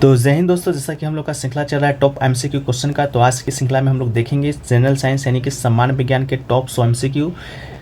तो जय हिंद दोस्तों, जैसा कि हम लोग का श्रृंखला चल रहा है टॉप एमसीक्यू क्वेश्चन का। तो आज की श्रृंखला में हम लोग देखेंगे जनरल साइंस यानी कि सामान्य विज्ञान के टॉप 100 एमसीक्यू,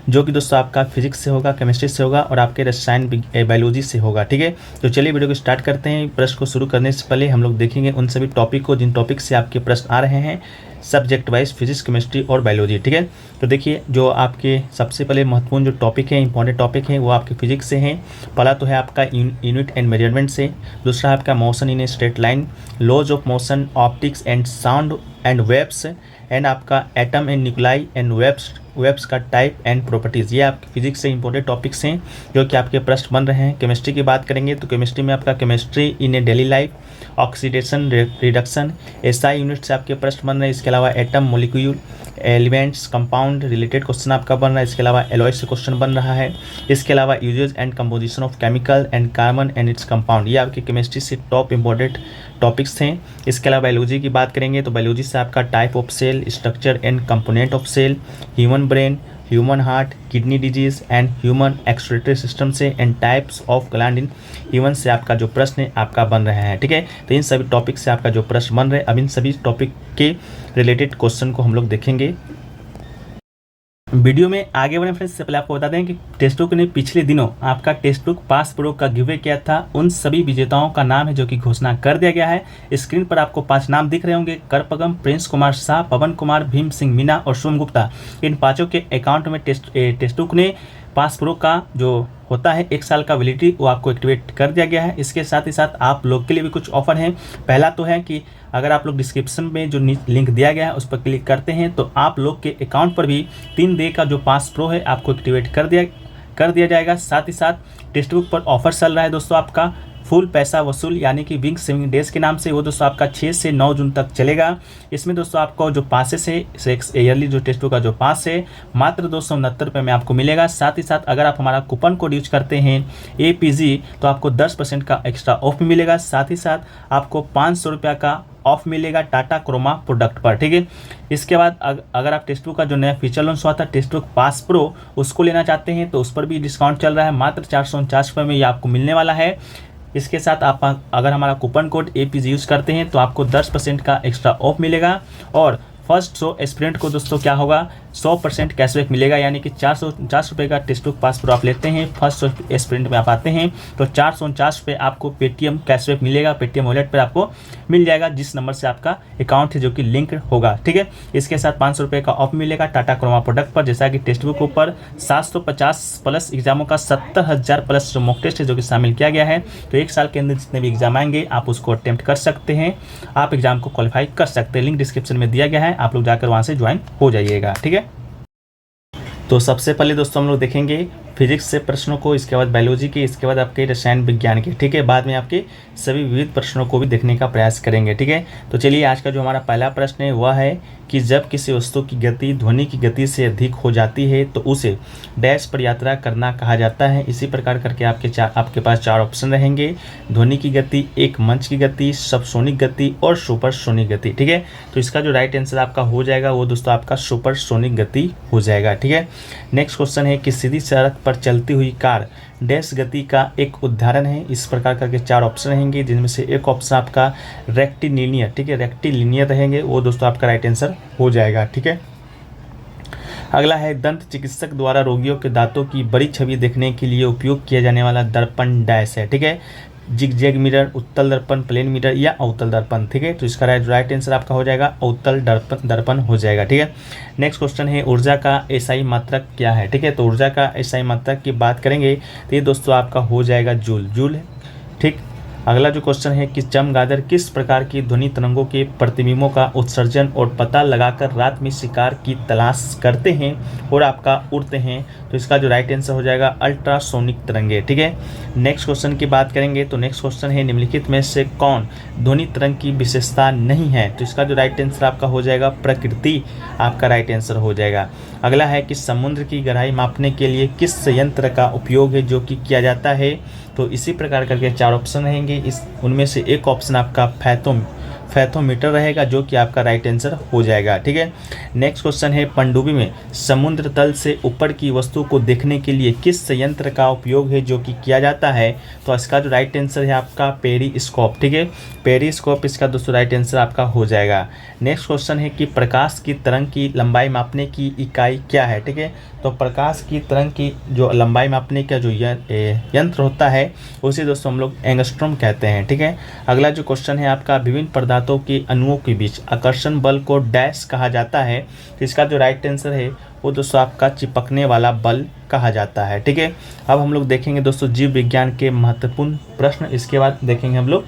जो कि दोस्तों आपका फिजिक्स से होगा, केमिस्ट्री से होगा और आपके रसायन बायोलॉजी से होगा। ठीक है, तो चलिए वीडियो को स्टार्ट करते हैं। प्रश्न को शुरू करने से पहले हम लोग देखेंगे उन सभी टॉपिक को जिन टॉपिक से आपके प्रश्न आ रहे हैं सब्जेक्ट वाइज, फिजिक्स, केमिस्ट्री और बायोलॉजी। ठीक है, तो देखिए जो आपके सबसे पहले महत्वपूर्ण जो टॉपिक है, इंपॉर्टेंट टॉपिक है, वो आपके फिजिक्स से हैं। पहला तो है आपका यूनिट एंड मेजरमेंट से, दूसरा है आपका motion in a straight line, laws of motion, optics and sound and waves, and आपका atom and nuclei and waves का टाइप एंड प्रॉपर्टीज़। ये आपके फिजिक्स से इंपॉर्टेंट टॉपिक्स हैं जो कि आपके प्रश्न बन रहे हैं। केमिस्ट्री की बात करेंगे तो केमिस्ट्री में आपका chemistry in A daily life, oxidation reduction, SI unit से आपके प्रश्न बन रहे हैं। इसके अलावा atom, molecule, elements, compound related question आपका बन रहा है। इसके अलावा एलॉय से क्वेश्चन बन रहा है। इसके अलावा uses and composition of chemical and carbon and its compound, ये आपके केमिस्ट्री से टॉप इंपॉर्टेंट टॉपिक्स हैं। इसके अलावा बायोलॉजी की बात करेंगे तो बायोलॉजी से आपका type of cell, structure and component of cell, human brain, human heart, kidney disease and human excretory system से, and types of gland in human से आपका जो प्रश्न है आपका बन रहे हैं। ठीक है, तो इन सभी टॉपिक से आपका जो प्रश्न बन रहे हैं, अब इन सभी टॉपिक के रिलेटेड क्वेश्चन को हम लोग देखेंगे। वीडियो में आगे बढ़ने फ्रेंड्स, से पहले आपको बता दें कि टेस्ट बुक ने पिछले दिनों आपका टेस्ट बुक पास प्रो का गिवे किया था। उन सभी विजेताओं का नाम है जो कि घोषणा कर दिया गया है। स्क्रीन पर आपको 5 नाम दिख रहे होंगे: करपगम, प्रिंस कुमार शाह, पवन कुमार, भीम सिंह मीना और सोम गुप्ता। इन पांचों के अकाउंट में टेस्ट बुक ने पास प्रो का जो होता है 1 साल का वैलिडिटी, वो आपको एक्टिवेट कर दिया गया है। इसके साथ ही साथ आप लोग के लिए भी कुछ ऑफर हैं। पहला तो है कि अगर आप लोग डिस्क्रिप्शन में जो लिंक दिया गया है उस पर क्लिक करते हैं तो आप लोग के अकाउंट पर भी 3 डे का जो पास प्रो है आपको एक्टिवेट कर दिया जाएगा। साथ ही साथ टेक्स्ट बुक पर ऑफर चल रहा है दोस्तों आपका फुल पैसा वसूल, यानी कि विंग सेविंग डेज के नाम से। वो दोस्तों आपका 6 से 9 जून तक चलेगा। इसमें दोस्तों आपको जो पासेस है, ईयरली जो टेस्ट बुक का जो पास है मात्र 269 रुपये में आपको मिलेगा। साथ ही साथ अगर आप हमारा कूपन कोड यूज करते हैं APG तो आपको 10% का एक्स्ट्रा ऑफ मिलेगा। साथ ही साथ आपको 500 रुपये का ऑफ मिलेगा टाटा क्रोमा प्रोडक्ट पर। ठीक है, इसके बाद अगर आप टेक्स्ट बुक का जो नया फीचर लॉन्च हुआ था टेक्स्ट बुक पास प्रो, उसको लेना चाहते हैं तो उस पर भी डिस्काउंट चल रहा है। मात्र 449 रुपये में ये आपको मिलने वाला है। इसके साथ आप अगर हमारा कूपन कोड APG यूज़ करते हैं तो आपको 10% का एक्स्ट्रा ऑफ मिलेगा। और फर्स्ट 100 एस्पिरेंट को दोस्तों क्या होगा, 100% कैशबैक मिलेगा, यानी कि 450 रुपये का टेक्स्ट बुक पास प्रो आप लेते हैं, फर्स्ट 100 एस्पिरेंट में आप आते हैं तो 449 रुपये आपको पेटीएम कैशबैक मिलेगा। पेटीएम वॉलेट पर आपको मिल जाएगा जिस नंबर से आपका अकाउंट है जो कि लिंक होगा। ठीक है, इसके साथ 500 रुपये का ऑफ मिलेगा टाटा क्रोमा प्रोडक्ट पर। जैसा कि टेक्स्ट बुक ऊपर 750 प्लस एग्जामों का 70,000 प्लस जो मॉक टेस्ट है जो कि शामिल किया गया है। तो 1 साल के अंदर जितने भी एग्जाम आएंगे आप उसको अटेम्प्ट कर सकते हैं, आप एग्जाम को क्वालिफाई कर सकते हैं। लिंक डिस्क्रिप्शन में दिया गया है, आप लोग जाकर वहाँ से ज्वाइन हो जाइएगा। ठीक है, तो सबसे पहले दोस्तों हम लोग देखेंगे फिजिक्स से प्रश्नों को, इसके बाद बायोलॉजी के, इसके बाद आपके रसायन विज्ञान के। ठीक है, बाद में आपके सभी विविध प्रश्नों को भी देखने का प्रयास करेंगे। ठीक है, तो चलिए आज का जो हमारा पहला प्रश्न है वह है कि जब किसी वस्तु की गति ध्वनि की गति से अधिक हो जाती है तो उसे डैश पर यात्रा करना कहा जाता है। इसी प्रकार करके आपके पास 4 ऑप्शन रहेंगे: ध्वनि की गति, एक मंच की गति, सबसोनिक गति और सुपरसोनिक गति। ठीक है, तो इसका जो राइट आंसर आपका हो जाएगा वो दोस्तों आपका सुपरसोनिक गति हो जाएगा। ठीक है, नेक्स्ट क्वेश्चन है कि सीधी सड़क पर चलती हुई कार डैश गति का एक उदाहरण है। इस प्रकार करके 4 ऑप्शन रहेंगे जिनमें से एक ऑप्शन आपका रेक्टिलिनियर, ठीक है, रेक्टिलिनियर रहेंगे, वो दोस्तों आपका राइट आंसर हो जाएगा। ठीक है, अगला है दंत चिकित्सक द्वारा रोगियों के दांतों की बड़ी छवि देखने के लिए उपयोग किया जाने वाला दर्पण डैश है। ठीक है, जिगजैग मिरर, उत्तल दर्पण, प्लेन मिरर या अवतल दर्पण। ठीक है, तो इसका राइट आंसर आपका हो जाएगा अवतल दर्पण हो जाएगा। ठीक है, नेक्स्ट क्वेश्चन है ऊर्जा का एसआई मात्रक क्या है। ठीक है, तो ऊर्जा का एसआई मात्रक की बात करेंगे तो ये दोस्तों आपका हो जाएगा जूल है। ठीक, अगला जो क्वेश्चन है कि चमगादड़ किस प्रकार की ध्वनि तरंगों के प्रतिबिंबों का उत्सर्जन और पता लगाकर रात में शिकार की तलाश करते हैं और आपका उड़ते हैं, तो इसका जो राइट आंसर हो जाएगा अल्ट्रासोनिक तरंगे। ठीक है, नेक्स्ट क्वेश्चन की बात करेंगे तो नेक्स्ट क्वेश्चन है निम्नलिखित में से कौन ध्वनि तरंग की विशेषता नहीं है, तो इसका जो राइट आंसर आपका हो जाएगा प्रकृति, आपका राइट आंसर हो जाएगा। अगला है कि समुद्र की गहराई मापने के लिए किस संयंत्र का उपयोग है जो कि किया जाता है, तो इसी प्रकार करके 4 ऑप्शन रहेंगे। उनमें से एक ऑप्शन आपका फैथोमीटर रहेगा, जो कि आपका राइट आंसर हो जाएगा। ठीक है, नेक्स्ट क्वेश्चन है, पनडुब्बी में समुद्र तल से ऊपर की वस्तु को देखने के लिए किस संयंत्र का उपयोग है जो कि किया जाता है? तो इसका जो राइट आंसर है आपका पेरिस्कोप। ठीक है, पेरिस्कोप इसका दोस्तों राइट आंसर आपका हो जाएगा। नेक्स्ट क्वेश्चन है कि प्रकाश की तरंग की लंबाई मापने की इकाई क्या है? ठीक है, तो प्रकाश की तरंग की जो लंबाई मापने का जो यंत्र होता है उसे दोस्तों हम लोग एंगस्ट्रॉम कहते हैं। ठीक है, अगला जो क्वेश्चन है आपका, विभिन्न पदार्थों के अणुओं के बीच आकर्षण बल को डैश कहा जाता है? तो इसका जो राइट आंसर है वो दोस्तों आपका चिपकने वाला बल कहा जाता है। ठीक है, अब हम लोग देखेंगे दोस्तों जीव विज्ञान के महत्वपूर्ण प्रश्न, इसके बाद देखेंगे हम लोग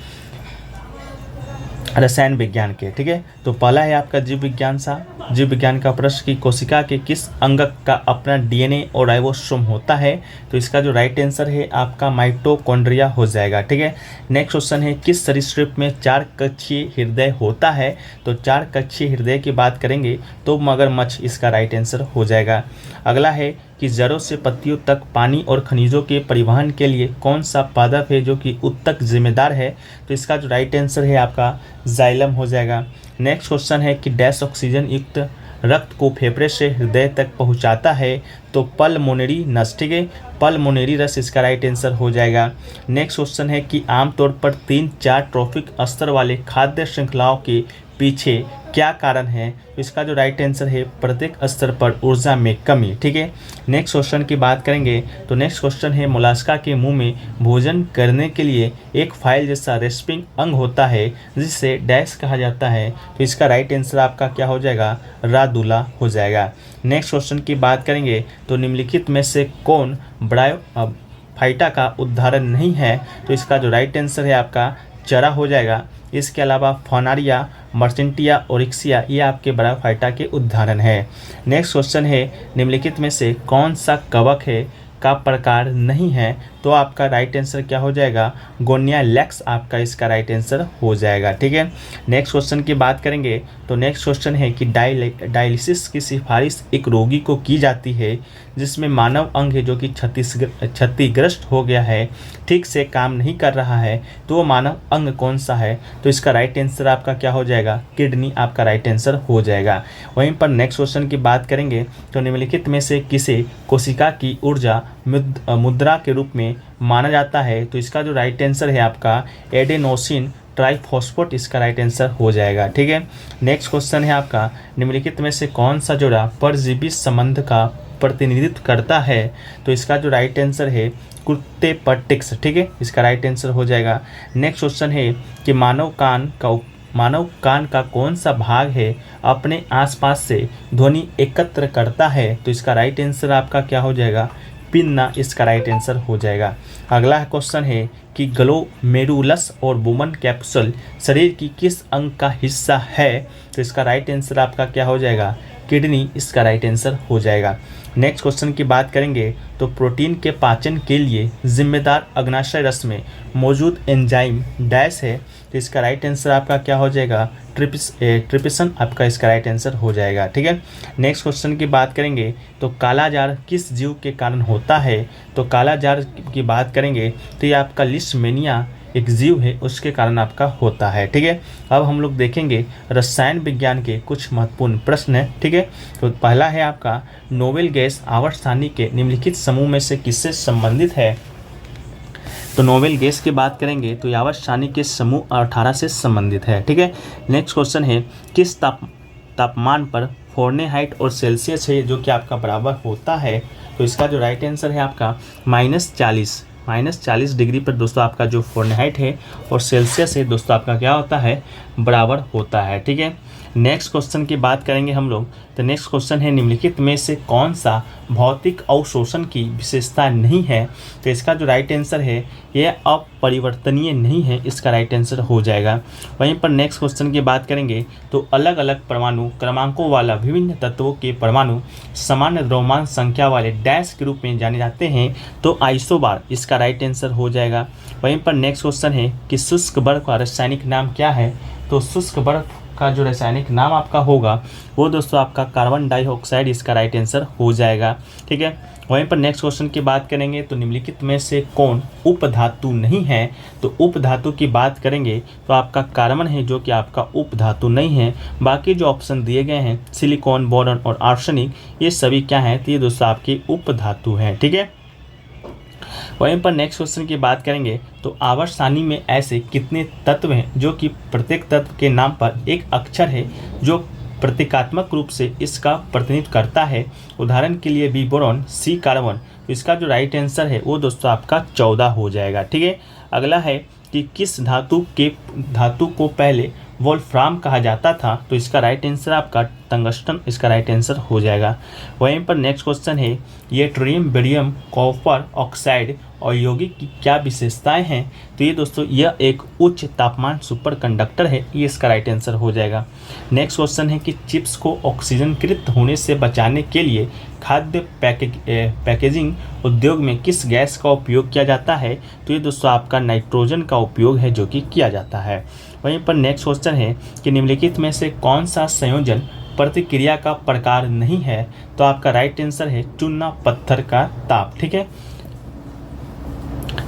रसायन विज्ञान के। ठीक है, तो पहला है आपका जीव विज्ञान का प्रश्न कि कोशिका के किस अंग का अपना डीएनए और राइबोसोम होता है? तो इसका जो राइट आंसर है आपका माइटोकॉन्ड्रिया हो जाएगा। ठीक है, नेक्स्ट क्वेश्चन है, किस सरीसृप में 4 कक्षीय हृदय होता है? तो 4 कक्षीय हृदय की बात करेंगे तो मगरमच्छ इसका राइट आंसर हो जाएगा। अगला है कि जड़ों से पत्तियों तक पानी और खनिजों के परिवहन के लिए कौन सा पादप है जो कि उत्तक जिम्मेदार है? तो इसका जो राइट आंसर है आपका जाइलम हो जाएगा। नेक्स्ट क्वेश्चन है कि डैश ऑक्सीजन युक्त रक्त को फेफड़े से हृदय तक पहुंचाता है? तो पल्मोनरी नस। ठीक है, पल्मोनरी रस इसका राइट आंसर हो जाएगा। नेक्स्ट क्वेश्चन है कि आमतौर पर 3-4 ट्रॉफिक स्तर वाले खाद्य श्रृंखलाओं के पीछे क्या कारण है? इसका जो राइट आंसर है प्रत्येक स्तर पर ऊर्जा में कमी। ठीक है, नेक्स्ट क्वेश्चन की बात करेंगे तो नेक्स्ट क्वेश्चन है, मोलास्का के मुंह में भोजन करने के लिए एक फाइल जैसा रेस्पिंग अंग होता है जिसे डैश कहा जाता है? तो इसका राइट आंसर आपका क्या हो जाएगा? रादुला हो जाएगा। नेक्स्ट क्वेश्चन की बात करेंगे तो निम्नलिखित में से कौन ब्रायोफाइटा का उदाहरण नहीं है? तो इसका जो राइट आंसर है आपका चरा हो जाएगा। इसके अलावा फॉनारिया, मर्चेंटिया, ओरिक्सिया ये आपके ब्रायोफाइटा के उदाहरण है। नेक्स्ट क्वेश्चन है, निम्नलिखित में से कौन सा कवक है का प्रकार नहीं है? तो आपका राइट आंसर क्या हो जाएगा? गोनिया लेक्स आपका इसका राइट आंसर हो जाएगा। ठीक है, नेक्स्ट क्वेश्चन की बात करेंगे तो नेक्स्ट क्वेश्चन है कि डायलिसिस की सिफारिश एक रोगी को की जाती है जिसमें मानव अंग है जो कि क्षतिग्रस्त हो गया है, ठीक से काम नहीं कर रहा है, तो वो मानव अंग कौन सा है? तो इसका राइट आंसर आपका क्या हो जाएगा? किडनी आपका राइट आंसर हो जाएगा। वहीं पर नेक्स्ट क्वेश्चन की बात करेंगे तो निम्नलिखित में से किसे कोशिका की ऊर्जा मुद्रा के रूप में माना जाता है? तो इसका जो राइट आंसर है आपका एडेनोसिन ट्राइफॉस्फेट इसका राइट आंसर हो जाएगा। ठीक है, नेक्स्ट क्वेश्चन है आपका, निम्नलिखित में से कौन सा जोड़ा परजीवी संबंध का प्रतिनिधित्व करता है? तो इसका जो राइट आंसर है कुत्ते पटिक्स। ठीक है, इसका राइट आंसर हो जाएगा। नेक्स्ट क्वेश्चन है कि मानव कान का कौन सा भाग है अपने आसपास से ध्वनि एकत्र करता है? तो इसका राइट आंसर आपका क्या हो जाएगा? पिन्ना इसका राइट आंसर हो जाएगा। अगला क्वेश्चन है कि ग्लोमेरुलस और बुमन कैप्सूल शरीर की किस अंग का हिस्सा है? तो इसका राइट आंसर आपका क्या हो जाएगा? किडनी इसका राइट आंसर हो जाएगा। नेक्स्ट क्वेश्चन की बात करेंगे तो प्रोटीन के पाचन के लिए जिम्मेदार अग्नाशय रस में मौजूद एंजाइम डैश है? तो इसका राइट आंसर आपका क्या हो जाएगा? ट्रिप्सिन आपका इसका राइट आंसर हो जाएगा। ठीक है, नेक्स्ट क्वेश्चन की बात करेंगे तो कालाजार किस जीव के कारण होता है? तो कालाजार की बात करेंगे तो ये आपका लिस्टमेनिया एक जीव है उसके कारण आपका होता है। ठीक है, अब हम लोग देखेंगे रसायन विज्ञान के कुछ महत्वपूर्ण प्रश्न है। ठीक है, तो पहला है आपका, नोबेल गैस आवर्त सारणी के निम्नलिखित समूह में से किससे संबंधित है? तो नोबेल गैस की बात करेंगे तो आवर्त सारणी के समूह 18 से संबंधित है। ठीक है, नेक्स्ट क्वेश्चन है, किस तापमान पर फ़ारेनहाइट और सेल्सियस है जो कि आपका बराबर होता है? तो इसका जो राइट आंसर है आपका -40 डिग्री पर दोस्तों आपका जो फ़ारेनहाइट है और सेल्सियस है दोस्तों आपका क्या होता है? बराबर होता है। ठीक है, नेक्स्ट क्वेश्चन की बात करेंगे हम लोग तो नेक्स्ट क्वेश्चन है, निम्नलिखित में से कौन सा भौतिक अवशोषण की विशेषता नहीं है? तो इसका जो राइट आंसर है यह अपरिवर्तनीय नहीं है, इसका राइट आंसर हो जाएगा। वहीं पर नेक्स्ट क्वेश्चन की बात करेंगे तो अलग अलग परमाणु क्रमांकों वाला विभिन्न तत्वों के परमाणु सामान्य द्रव्यमान संख्या वाले डैश के रूप में जाने जाते हैं? तो आइसोबार इसका राइट आंसर हो जाएगा। वहीं पर नेक्स्ट क्वेश्चन है कि शुष्क बर्फ का रासायनिक नाम क्या है? तो शुष्क बर्फ का जो रासायनिक नाम आपका होगा वो दोस्तों आपका कार्बन डाइऑक्साइड इसका राइट आंसर हो जाएगा। ठीक है, वहीं पर नेक्स्ट क्वेश्चन की बात करेंगे तो निम्नलिखित में से कौन उपधातु नहीं है। तो उपधातु की बात करेंगे तो आपका कार्बन है जो कि आपका उपधातु नहीं है। बाकी जो ऑप्शन दिए गए हैं सिलिकॉन, बोरॉन और आर्सेनिक, ये सभी क्या हैं, तो ये दोस्तों आपके उपधातु हैं। ठीक है। वहीं पर नेक्स्ट क्वेश्चन की बात करेंगे तो आवर्त सारणी में ऐसे कितने तत्व हैं जो कि प्रत्येक तत्व के नाम पर एक अक्षर है जो प्रतीकात्मक रूप से इसका प्रतिनिधित्व करता है। उदाहरण के लिए बी बोरॉन, सी कार्बन। तो इसका जो राइट आंसर है वो दोस्तों आपका 14 हो जाएगा। ठीक है। अगला है कि किस धातु को पहले वोल्फ्राम कहा जाता था। तो इसका राइट आंसर आपका टंगस्टन इसका राइट आंसर हो जाएगा। वहीं पर नेक्स्ट क्वेश्चन है ये ट्रियम, बेरियम, कॉपर ऑक्साइड और यौगिक की क्या विशेषताएं हैं। तो ये दोस्तों यह एक उच्च तापमान सुपर कंडक्टर है, ये इसका राइट आंसर हो जाएगा। नेक्स्ट क्वेश्चन है कि चिप्स को ऑक्सीजनकृत होने से बचाने के लिए खाद्य पैकेजिंग उद्योग में किस गैस का उपयोग किया जाता है। तो ये दोस्तों आपका नाइट्रोजन का उपयोग है जो कि किया जाता है। वहीं पर नेक्स्ट क्वेश्चन है कि निम्नलिखित में से कौन सा संयोजन प्रतिक्रिया का प्रकार नहीं है। तो आपका राइट आंसर है चूना पत्थर का ताप। ठीक है।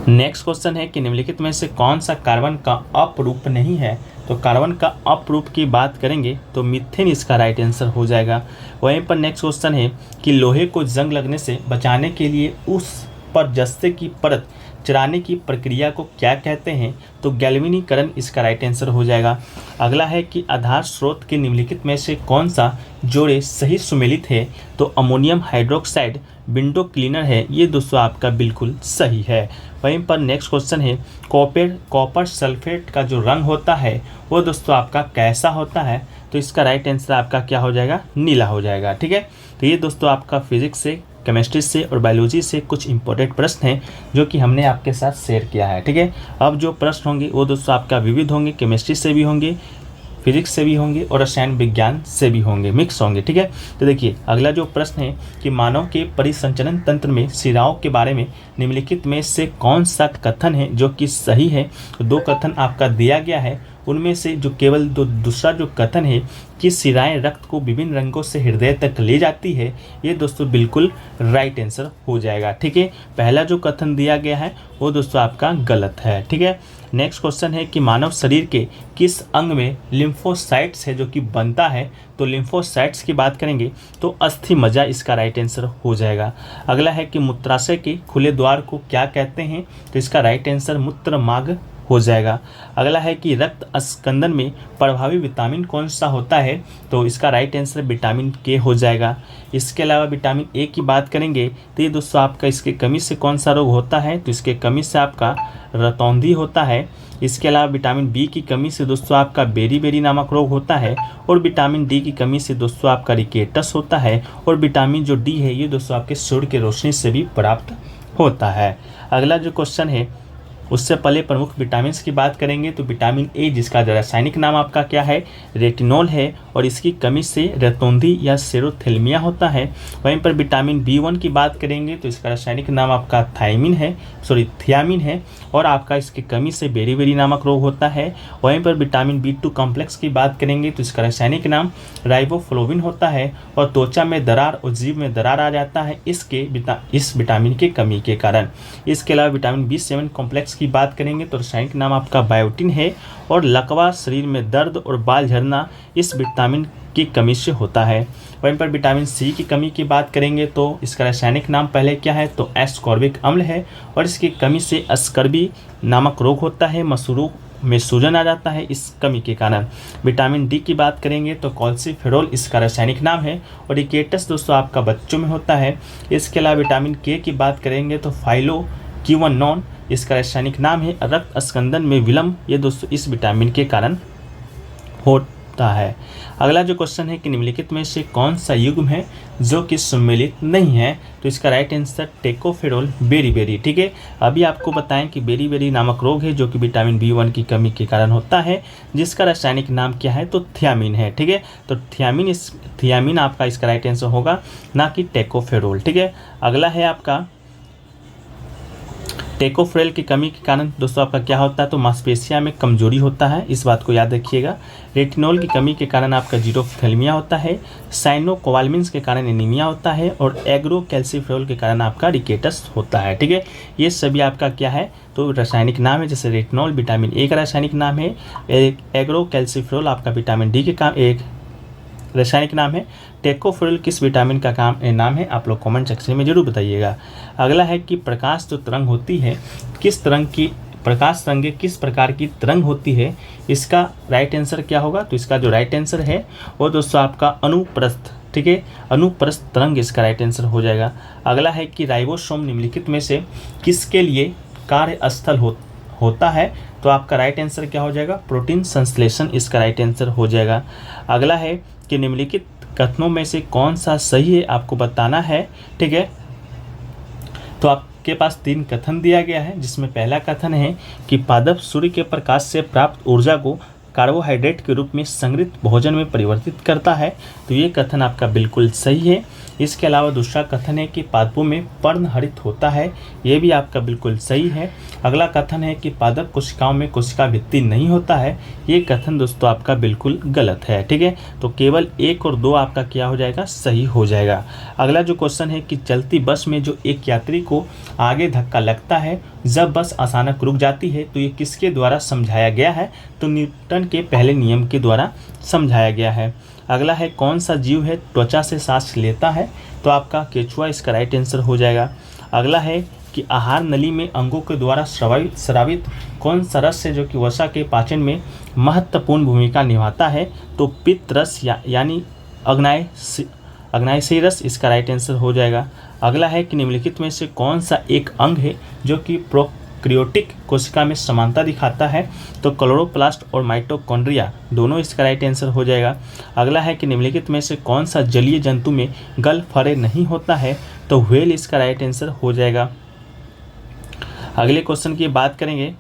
नेक्स्ट क्वेश्चन है कि निम्नलिखित में से कौन सा कार्बन का अपरूप नहीं है। तो कार्बन का अपरूप की बात करेंगे तो मीथेन इसका राइट आंसर हो जाएगा। वहीं पर नेक्स्ट क्वेश्चन है कि लोहे को जंग लगने से बचाने के लिए उस पर जस्ते की परत चढ़ाने की प्रक्रिया को क्या कहते हैं। तो गैल्वेनीकरण इसका राइट आंसर हो जाएगा। अगला है कि आधार स्रोत के निम्नलिखित में से कौन सा जोड़े सही सुमेलित है। तो अमोनियम हाइड्रोक्साइड विंडो क्लीनर है, ये दोस्तों आपका बिल्कुल सही है। वहीं पर नेक्स्ट क्वेश्चन है कॉपर सल्फेट का जो रंग होता है वो दोस्तों आपका कैसा होता है। तो इसका राइट आंसर आपका क्या हो जाएगा, नीला हो जाएगा। ठीक है। तो ये दोस्तों आपका फिजिक्स से, केमिस्ट्री से और बायोलॉजी से कुछ इंपॉर्टेंट प्रश्न हैं जो कि हमने आपके साथ शेयर किया है। ठीक है। अब जो प्रश्न होंगे वो दोस्तों आपका विविध होंगे, केमिस्ट्री से भी होंगे, फिजिक्स से भी होंगे और रसायन विज्ञान से भी होंगे, मिक्स होंगे। ठीक है। तो देखिए अगला जो प्रश्न है कि मानव के परिसंचरण तंत्र में शिराओं के बारे में निम्नलिखित में से कौन सा कथन है जो कि सही है। तो दो कथन आपका दिया गया है, उनमें से जो केवल दूसरा जो कथन है कि शिराएं रक्त को विभिन्न रंगों से हृदय तक ले जाती है, ये दोस्तों बिल्कुल राइट आंसर हो जाएगा। ठीक है। पहला जो कथन दिया गया है वो दोस्तों आपका गलत है। ठीक है। नेक्स्ट क्वेश्चन है कि मानव शरीर के किस अंग में लिम्फोसाइट्स है जो कि बनता है। तो लिम्फोसाइट्स की बात करेंगे तो अस्थि मज्जा इसका राइट आंसर हो जाएगा। अगला है कि मूत्राशय के खुले द्वार को क्या कहते हैं। तो इसका राइट आंसर मूत्र मार्ग हो जाएगा। अगला है कि रक्त अस्कंदन में प्रभावी विटामिन कौन सा होता है। तो इसका राइट आंसर विटामिन के हो जाएगा। इसके अलावा विटामिन ए की बात करेंगे तो ये दोस्तों आपका इसके कमी से कौन सा रोग होता है। तो इसके कमी से आपका रतौंधी होता है। इसके अलावा विटामिन बी की कमी से दोस्तों आपका बेरी नामक रोग होता है और विटामिन डी की कमी से दोस्तों आपका रिकेटस होता है। और विटामिन जो डी है ये दोस्तों आपके सूर्य की रोशनी से भी प्राप्त होता है। अगला जो क्वेश्चन है उससे पहले प्रमुख विटामिन की बात करेंगे तो विटामिन ए जिसका रासायनिक नाम आपका क्या है, रेटिनॉल है और इसकी कमी से रतौंधी या सेरोथेल्मिया होता है। वहीं पर विटामिन B1 की बात करेंगे तो इसका रासायनिक नाम आपका थियामिन है और आपका इसकी कमी से बेरी नामक रोग होता है। वहीं पर विटामिन B2 कॉम्प्लेक्स की बात करेंगे तो इसका रासायनिक नाम राइबोफ्लोविन होता है और त्वचा में दरार और जीभ में दरार आ जाता है इस विटामिन की कमी के कारण। इसके अलावा विटामिन B7 कॉम्प्लेक्स की बात करेंगे तो रासायनिक नाम आपका बायोटिन है और लकवा, शरीर में दर्द और बाल झड़ना इस विटामिन की कमी से होता है। वहीं पर विटामिन सी की कमी की बात करेंगे तो इसका रासायनिक नाम पहले क्या है तो एस्कॉर्बिक अम्ल है और इसकी कमी से अस्कर्बी नामक रोग होता है, मसूड़ों में सूजन आ जाता है इस कमी के कारण। विटामिन डी की बात करेंगे तो कॉल्सिफेरॉल इसका रासायनिक नाम है और रिकेटस दोस्तों आपका बच्चों में होता है। इसके अलावा विटामिन के की बात करेंगे तो फाइलोक्विनोन इसका रासायनिक नाम है। रक्त अस्कंदन में विलंब ये दोस्तों इस विटामिन के कारण होता है। अगला जो क्वेश्चन है कि निम्नलिखित में से कौन सा युग्म है जो कि सम्मिलित नहीं है। तो इसका राइट आंसर टेकोफेरोल बेरी। ठीक है। अभी आपको बताएं कि बेरी नामक रोग है जो कि विटामिन B1 की कमी के कारण होता है जिसका रासायनिक नाम क्या है तो थियामिन है। ठीक है। तो थियामिन आपका इसका राइट आंसर होगा, ना कि टेकोफेरोल। ठीक है। अगला है आपका टेकोफेरल की कमी के कारण दोस्तों आपका क्या होता है, तो मांसपेशियों में कमजोरी होता है, इस बात को याद रखिएगा। रेटिनॉल की कमी के कारण आपका जीरोफ्थेल्मिया होता है, साइनोकोबालमिन्स के कारण एनीमिया होता है, और एग्रोकैल्सिफेरॉल के कारण आपका रिकेटस होता है। ठीक है, ये सभी आपका क्या है, तो रासायनिक नाम है। जैसे रेटिनॉल विटामिन ए का रासायनिक नाम है, एग्रोकैल्सिफेरॉल आपका विटामिन डी के काम एक रासायनिक नाम है। टेकोफेरल किस विटामिन का नाम है, आप लोग कमेंट सेक्शन में जरूर बताइएगा। अगला है कि प्रकाश जो तरंग होती है, किस तरंग की प्रकाश तरंगे किस प्रकार की तरंग होती है, इसका राइट आंसर क्या होगा, तो इसका जो राइट आंसर है वो दोस्तों आपका अनुप्रस्थ। ठीक है, अनुप्रस्थ तरंग इसका राइट आंसर हो जाएगा। अगला है कि राइबोसोम निम्नलिखित में से किसके लिए कार्यस्थल होता है, तो आपका राइट आंसर क्या हो जाएगा, प्रोटीन संश्लेषण इसका राइट आंसर हो जाएगा। अगला है कि निम्नलिखित कथनों में से कौन सा सही है, आपको बताना है। ठीक है, तो आपके पास 3 कथन दिया गया है, जिसमें पहला कथन है कि पादप सूर्य के प्रकाश से प्राप्त ऊर्जा को कार्बोहाइड्रेट के रूप में संग्रहित भोजन में परिवर्तित करता है, तो ये कथन आपका बिल्कुल सही है। इसके अलावा दूसरा कथन है कि पादपों में पर्णहरित होता है, ये भी आपका बिल्कुल सही है। अगला कथन है कि पादप कोशिकाओं में कोशिका भित्ति नहीं होता है, ये कथन दोस्तों आपका बिल्कुल गलत है। ठीक है, तो केवल 1 और 2 आपका क्या हो जाएगा, सही हो जाएगा। अगला जो क्वेश्चन है कि चलती बस में जो एक यात्री को आगे धक्का लगता है, जब बस अचानक रुक जाती है, तो ये किसके द्वारा समझाया गया है, तो न्यूटन के पहले नियम के द्वारा समझाया गया है। अगला है कौन सा जीव है त्वचा से सांस लेता है, तो आपका केचुआ इसका राइट आंसर हो जाएगा। अगला है कि आहार नली में अंगों के द्वारा स्रावित कौन सा रस है जो कि वसा के पाचन में महत्वपूर्ण भूमिका निभाता है, तो पित्त रस यानी अग्नाशयी रस इसका राइट आंसर हो जाएगा। अगला है कि निम्नलिखित में से कौन सा एक अंग है जो कि प्रोक्रियोटिक कोशिका में समानता दिखाता है, तो क्लोरोप्लास्ट और माइटोकॉन्ड्रिया दोनों इसका राइट आंसर हो जाएगा। अगला है कि निम्नलिखित में से कौन सा जलीय जंतु में गल फरे नहीं होता है, तो व्हेल इसका राइट आंसर हो जाएगा। अगले क्वेश्चन की बात करेंगे,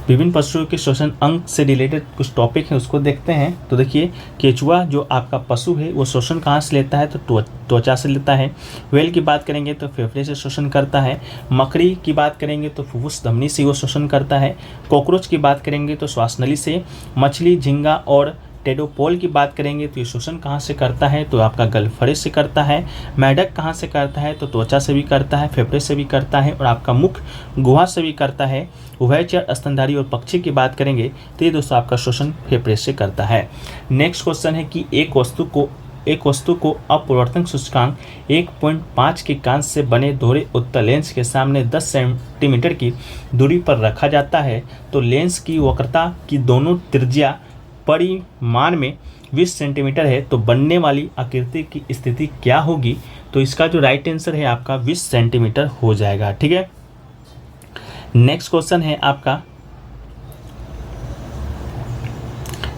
विभिन्न पशुओं के श्वसन अंग से रिलेटेड कुछ टॉपिक है, उसको देखते हैं। तो देखिए, केचुआ जो आपका पशु है वो श्वसन कहाँ से लेता है, तो त्वचा से लेता है। व्हेल की बात करेंगे तो फेफड़े से श्वसन करता है। मकड़ी की बात करेंगे तो फुफ्फुस धमनी से वो श्वसन करता है। कॉकरोच की बात करेंगे तो श्वासनली से। मछली, झींगा और टेडोपोल की बात करेंगे तो ये श्वसन कहाँ से करता है, तो आपका गलफड़े से करता है। मेढक कहाँ से करता है, तो त्वचा से भी करता है, फेफड़े से भी करता है, और आपका मुख गुहा से भी करता है। उभयचर, स्तनधारी और पक्षी की बात करेंगे तो ये दोस्तों आपका श्वसन फेफड़े से करता है। नेक्स्ट क्वेश्चन है कि एक वस्तु को अपवर्तन सूचकांक 1.5 के कांच से बने दोहरे उत्तल लेंस के सामने 10 सेंटीमीटर की दूरी पर रखा जाता है, तो लेंस की वक्रता की दोनों त्रिज्या परिमाण में 20 सेंटीमीटर है, तो बनने वाली आकृति की स्थिति क्या होगी, तो इसका जो राइट आंसर है आपका 20 सेंटीमीटर हो जाएगा। ठीक है, नेक्स्ट क्वेश्चन है आपका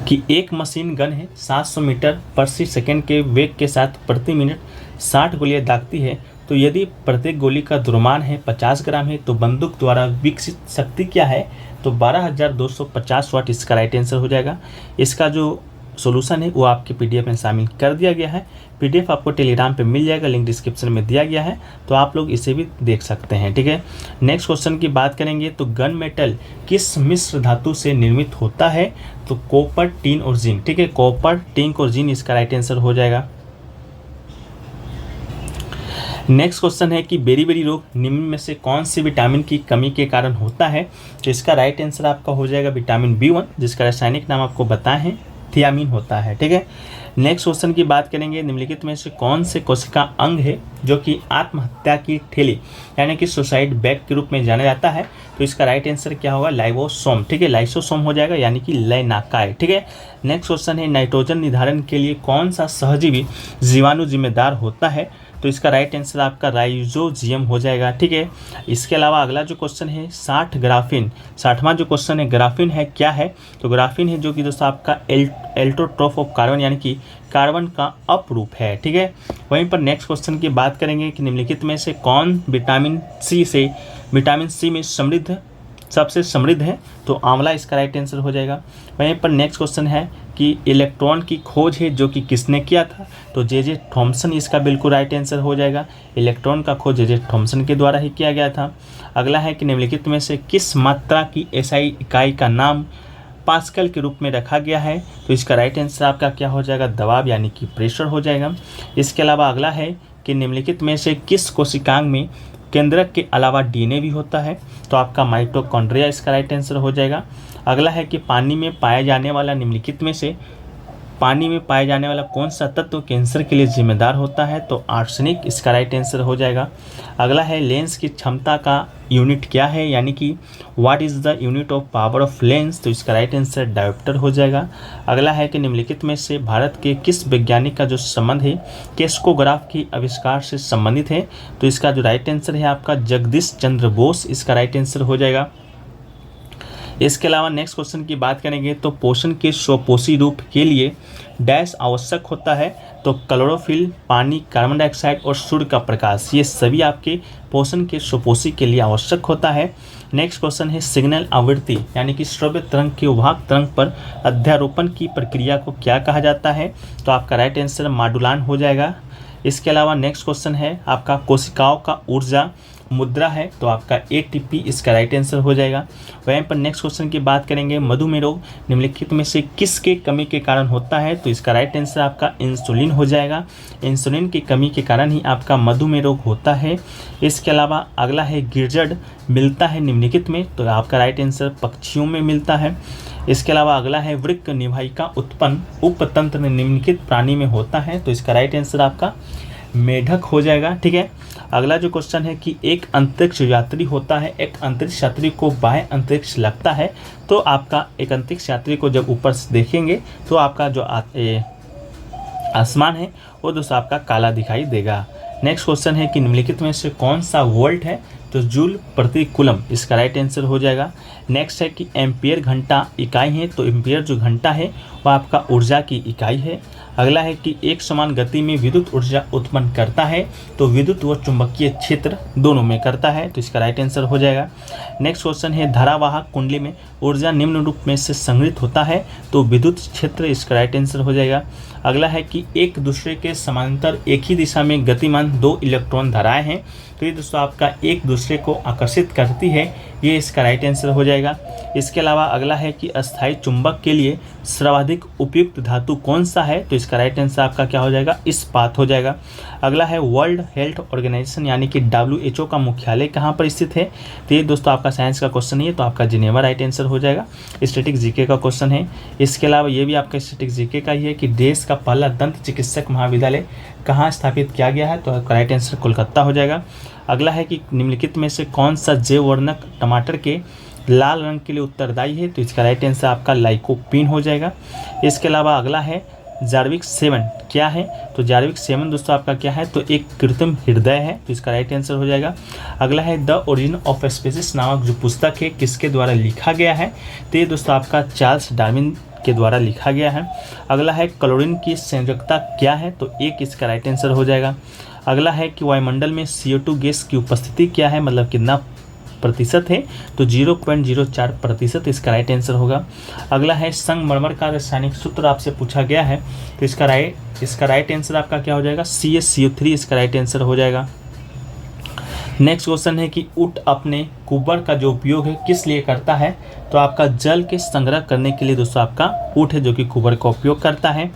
कि एक मशीन गन है 700 मीटर प्रति सेकंड के वेग के साथ प्रति मिनट 60 गोलियां दागती है, तो यदि प्रत्येक गोली का द्रव्यमान है 50 ग्राम है, तो बंदूक द्वारा विकसित शक्ति क्या है, तो 12,250 वाट इसका राइट आंसर हो जाएगा। इसका जो सॉल्यूशन है वो आपके पीडीएफ में शामिल कर दिया गया है। पीडीएफ आपको टेलीग्राम पे मिल जाएगा, लिंक डिस्क्रिप्शन में दिया गया है, तो आप लोग इसे भी देख सकते हैं। ठीक है, नेक्स्ट क्वेश्चन की बात करेंगे तो गन मेटल किस मिश्र धातु से निर्मित होता है, तो कॉपर, टिन और जिंक। ठीक है, कॉपर, टिन और जिंक इसका राइट आंसर हो जाएगा। नेक्स्ट क्वेश्चन है कि बेरी रोग निम्न में से कौन सी विटामिन की कमी के कारण होता है, तो इसका राइट आंसर आपका हो जाएगा विटामिन B1, जिसका रासायनिक नाम आपको बताए हैं, थियामिन होता है। ठीक है, नेक्स्ट क्वेश्चन की बात करेंगे, निम्नलिखित में से कौन से कोशिका अंग है जो कि आत्महत्या की ठेली यानी कि सुसाइड बैग के रूप में जाना जाता है, तो इसका राइट आंसर क्या होगा, लाइसोसोम। ठीक है, लाइसोसोम हो जाएगा यानी कि लयनाकाय। ठीक है, नेक्स्ट क्वेश्चन है नाइट्रोजन निर्धारण के लिए कौन सा सहजीवी जीवाणु जिम्मेदार होता है, तो इसका राइट आंसर आपका राइजोजियम हो जाएगा। ठीक है, इसके अलावा अगला जो क्वेश्चन है 60वां जो क्वेश्चन है ग्राफीन है क्या है, तो ग्राफीन है जो कि दोस्तों आपका एल्टोट्रोफ ऑफ कार्बन यानी कि कार्बन का अपरूप है। ठीक है, वहीं पर नेक्स्ट क्वेश्चन की बात करेंगे कि निम्नलिखित में से कौन विटामिन सी में समृद्ध सबसे समृद्ध है, तो आंवला इसका राइट आंसर हो जाएगा। वहीं पर नेक्स्ट क्वेश्चन है कि इलेक्ट्रॉन की खोज है जो कि किसने किया था, तो जे थॉमसन इसका बिल्कुल राइट आंसर हो जाएगा। इलेक्ट्रॉन का खोज जे थॉमसन के द्वारा ही किया गया था। अगला है कि निम्नलिखित में से किस मात्रा की एसआई इकाई का नाम पास्कल के रूप में रखा गया है, तो इसका राइट आंसर आपका क्या हो जाएगा, दबाव यानी कि प्रेशर हो जाएगा। इसके अलावा अगला है कि निम्नलिखित में से किस कोशिकांग में केंद्रक के अलावा डीएनए भी होता है, तो आपका माइटोकॉन्ड्रिया इसका राइट आंसर हो जाएगा। अगला है कि पानी में पाया जाने वाला निम्नलिखित में से पानी में पाया जाने वाला कौन सा तत्व कैंसर के लिए जिम्मेदार होता है, तो आर्सेनिक इसका राइट आंसर हो जाएगा। अगला है लेंस की क्षमता का यूनिट क्या है, यानी कि what is the unit of power of lens, तो इसका राइट आंसर डायोप्टर हो जाएगा। अगला है कि निम्नलिखित में से भारत के किस वैज्ञानिक का जो संबंध है केस्कोग्राफ के आविष्कार से संबंधित है, तो इसका जो राइट आंसर है आपका जगदीश चंद्र बोस इसका राइट आंसर हो जाएगा। इसके अलावा नेक्स्ट क्वेश्चन की बात करेंगे तो पोषण के स्वपोषी रूप के लिए डैश आवश्यक होता है, तो क्लोरोफिल, पानी, कार्बन डाइऑक्साइड और सूर्य का प्रकाश, ये सभी आपके पोषण के स्वपोषी के लिए आवश्यक होता है। नेक्स्ट क्वेश्चन है सिग्नल आवृत्ति यानी कि श्रव्य तरंग के उभाग तरंग पर अध्यारोपण की प्रक्रिया को क्या कहा जाता है, तो आपका राइट आंसर माडुलान हो जाएगा। इसके अलावा नेक्स्ट क्वेश्चन है आपका कोशिकाओं का ऊर्जा मुद्रा है, तो आपका एटीपी इसका राइट आंसर हो जाएगा। वहीं पर नेक्स्ट क्वेश्चन की बात करेंगे मधुमेह रोग निम्नलिखित में से किसके कमी के कारण होता है, तो इसका राइट आंसर आपका इंसुलिन हो जाएगा। इंसुलिन की कमी के कारण ही आपका मधुमेह रोग होता है। इसके अलावा अगला है गिरजड़ मिलता है निम्नलिखित में, तो आपका राइट आंसर पक्षियों में मिलता है। इसके अलावा अगला है वृक्क निवाहिका उत्पन्न उपतंत्र निम्नलिखित प्राणी में होता है, तो इसका राइट आंसर आपका मेढक हो जाएगा। ठीक है, अगला जो क्वेश्चन है कि एक अंतरिक्ष यात्री होता है, एक अंतरिक्ष यात्री को बाह्य अंतरिक्ष लगता है, तो आपका एक अंतरिक्ष यात्री को जब ऊपर से देखेंगे तो आपका जो आसमान है वो दोस्तों आपका काला दिखाई देगा। नेक्स्ट क्वेश्चन है कि निम्नलिखित में से कौन सा वोल्ट है, तो जूल प्रति कूलम इसका राइट आंसर हो जाएगा। नेक्स्ट है कि एम्पियर घंटा इकाई है, तो एम्पियर जो घंटा है वह आपका ऊर्जा की इकाई है। अगला है कि एक समान गति में विद्युत ऊर्जा उत्पन्न करता है, तो विद्युत व चुंबकीय क्षेत्र दोनों में करता है, तो इसका राइट आंसर हो जाएगा। नेक्स्ट क्वेश्चन है धारावाहक कुंडली में ऊर्जा निम्न रूप में से संग्रहित होता है, तो विद्युत क्षेत्र इसका राइट आंसर हो जाएगा। अगला है कि एक दूसरे के समांतर एक ही दिशा में गतिमान दो इलेक्ट्रॉन धाराएं हैं, तो ये दोस्तों आपका एक दूसरे को आकर्षित करती है, ये इसका राइट आंसर हो जाएगा। इसके अलावा अगला है कि अस्थायी चुंबक के लिए सर्वाधिक उपयुक्त धातु कौन सा है, तो इसका राइट आंसर आपका क्या हो जाएगा, इस्पात हो जाएगा। अगला है वर्ल्ड हेल्थ ऑर्गेनाइजेशन यानी कि WHO का मुख्यालय कहाँ पर स्थित है, तो ये दोस्तों आपका साइंस का क्वेश्चन है, तो आपका जिनेवा राइट आंसर हो जाएगा। स्टैटिक जीके का क्वेश्चन है। इसके अलावा ये भी आपका स्टैटिक जीके का ही है कि देश का पहला दंत चिकित्सक महाविद्यालय कहाँ स्थापित किया गया है, तो आपका राइट आंसर कोलकाता हो जाएगा। अगला है कि निम्नलिखित में से कौन सा जैव वर्णक टमाटर के लाल रंग के लिए उत्तरदायी है, तो इसका राइट आंसर आपका लाइकोपीन हो जाएगा। इसके अलावा अगला है जार्विक 7 क्या है, तो जार्विक 7 दोस्तों आपका क्या है, तो एक कृत्रिम हृदय है, तो इसका राइट आंसर हो जाएगा। अगला है द ओरिजिन ऑफ स्पीसीज नामक जो पुस्तक है किसके द्वारा लिखा गया है, तो ये दोस्तों आपका चार्ल्स डार्विन के द्वारा लिखा गया है। अगला है क्लोरीन की संयोजकता क्या है, तो एक इसका राइट आंसर हो जाएगा। अगला है कि वायुमंडल में CO2 गैस की उपस्थिति क्या है, मतलब कितना प्रतिशत है, तो 0.04% इसका राइट आंसर होगा। अगला है संगमरमर का रासायनिक सूत्र आपसे पूछा गया है, तो इसका राइट आंसर आपका क्या हो जाएगा, CaCO3 इसका राइट आंसर हो जाएगा। नेक्स्ट क्वेश्चन है कि ऊँट अपने कुबर का जो उपयोग है किस लिए करता है, तो आपका जल के संग्रह करने के लिए दोस्तों आपका ऊँट है जो कि कुबर का उपयोग करता है।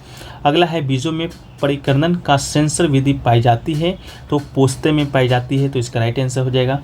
अगला है बीजों में परिकर्णन का सेंसर विधि पाई जाती है, तो पोस्ते में पाई जाती है, तो इसका राइट आंसर हो जाएगा।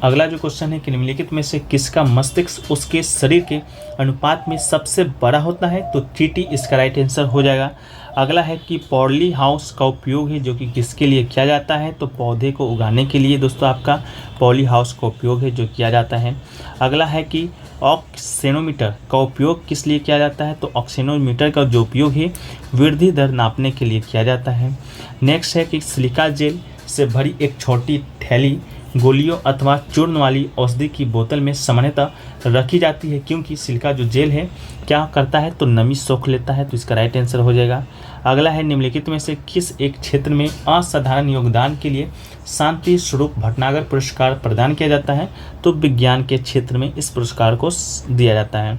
अगला जो क्वेश्चन है कि निम्नलिखित में से किसका मस्तिष्क उसके शरीर के अनुपात में सबसे बड़ा होता है, तो TT इसका राइट आंसर हो जाएगा। अगला है कि पॉली हाउस का उपयोग है जो कि किसके लिए किया जाता है, तो पौधे को उगाने के लिए दोस्तों आपका पॉली हाउस का उपयोग है जो किया जाता है। अगला है कि ऑक्सेनोमीटर का उपयोग किस लिए किया जाता है, तो ऑक्सेनोमीटर का जो उपयोग है वृद्धि दर नापने के लिए किया जाता है। नेक्स्ट है कि सिलिका जेल से भरी एक छोटी थैली गोलियों अथवा चूर्ण वाली औषधि की बोतल में सामान्यतः रखी जाती है, क्योंकि सिलिका जो जेल है क्या करता है, तो नमी सोख लेता है, तो इसका राइट आंसर हो जाएगा। अगला है निम्नलिखित में से किस एक क्षेत्र में असाधारण योगदान के लिए शांति स्वरूप भटनागर पुरस्कार प्रदान किया जाता है, तो विज्ञान के क्षेत्र में इस पुरस्कार को दिया जाता है।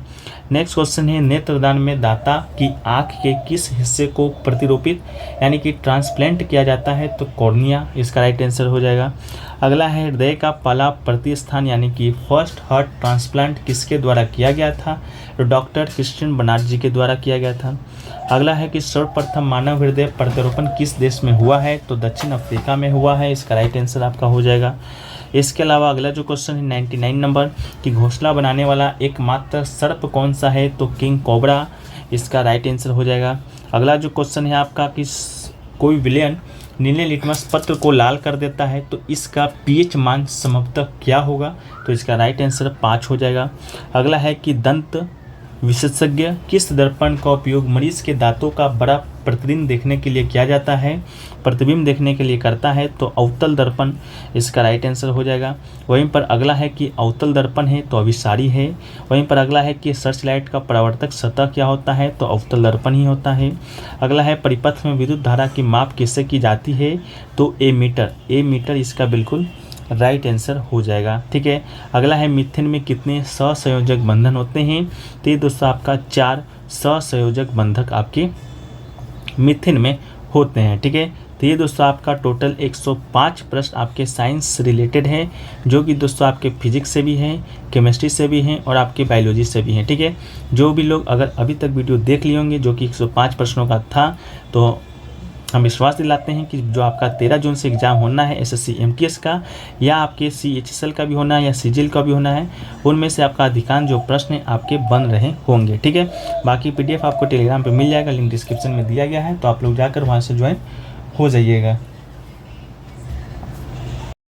नेक्स्ट क्वेश्चन है नेत्रदान में दाता की आँख के किस हिस्से को प्रतिरूपित यानी कि ट्रांसप्लांट किया जाता है, तो कॉर्निया, इसका राइट आंसर हो जाएगा। अगला है हृदय का पहला प्रतिस्थान यानी कि फर्स्ट हार्ट ट्रांसप्लांट किसके द्वारा किया गया था, तो डॉक्टर क्रिस्टियन बर्नार्ड जी के द्वारा किया गया था। अगला है कि सर्वप्रथम मानव हृदय प्रत्यारोपण किस देश में हुआ है, तो दक्षिण अफ्रीका में हुआ है, इसका राइट आंसर आपका हो जाएगा। इसके अलावा अगला जो क्वेश्चन है 99 नंबर कि घोंसला बनाने वाला एकमात्र सर्प कौन सा है, तो किंग कोबरा, इसका राइट आंसर हो जाएगा। अगला जो क्वेश्चन है आपका कि कोई विलयन नीले लिटमस पत्र को लाल कर देता है, तो इसका पीएच मान संभवतः क्या होगा, तो इसका राइट आंसर 5 हो जाएगा। अगला है कि दंत विशेषज्ञ किस दर्पण का उपयोग मरीज के दांतों का बड़ा प्रतिबिंब देखने के लिए किया जाता है, प्रतिबिंब देखने के लिए करता है, तो अवतल दर्पण, इसका राइट आंसर हो जाएगा। वहीं पर अगला है कि अवतल दर्पण है तो अभिसारी है। वहीं पर अगला है कि सर्च लाइट का परावर्तक सतह क्या होता है, तो अवतल दर्पण ही होता है। अगला है परिपथ में विद्युत धारा की माप किससे की जाती है, तो एमीटर इसका बिल्कुल राइट आंसर हो जाएगा। ठीक है। अगला है मीथेन में कितने सहसंयोजक बंधन होते हैं, तो ये दोस्तों आपका 4 सहसंयोजक बंधक आपके मीथेन में होते हैं। ठीक है। तो ये दोस्तों आपका टोटल 105 प्रश्न आपके साइंस से रिलेटेड है, जो कि दोस्तों आपके फिजिक्स से भी हैं, केमिस्ट्री से भी हैं और आपके बायोलॉजी से भी हैं। ठीक है। जो भी लोग अगर अभी तक वीडियो देख लिए होंगे जो कि 105 प्रश्नों का था, तो हम विश्वास दिलाते हैं कि जो आपका 13 जून से एग्जाम होना है एसएससी एमटीएस का, या आपके सीएचएसएल का भी होना है या सीजीएल का भी होना है, उनमें से आपका अधिकांश जो प्रश्न आपके बन रहे होंगे। ठीक है। बाकी पीडीएफ आपको टेलीग्राम पे मिल जाएगा, लिंक डिस्क्रिप्शन में दिया गया है, तो आप लोग जाकर वहाँ से ज्वाइन हो जाइएगा।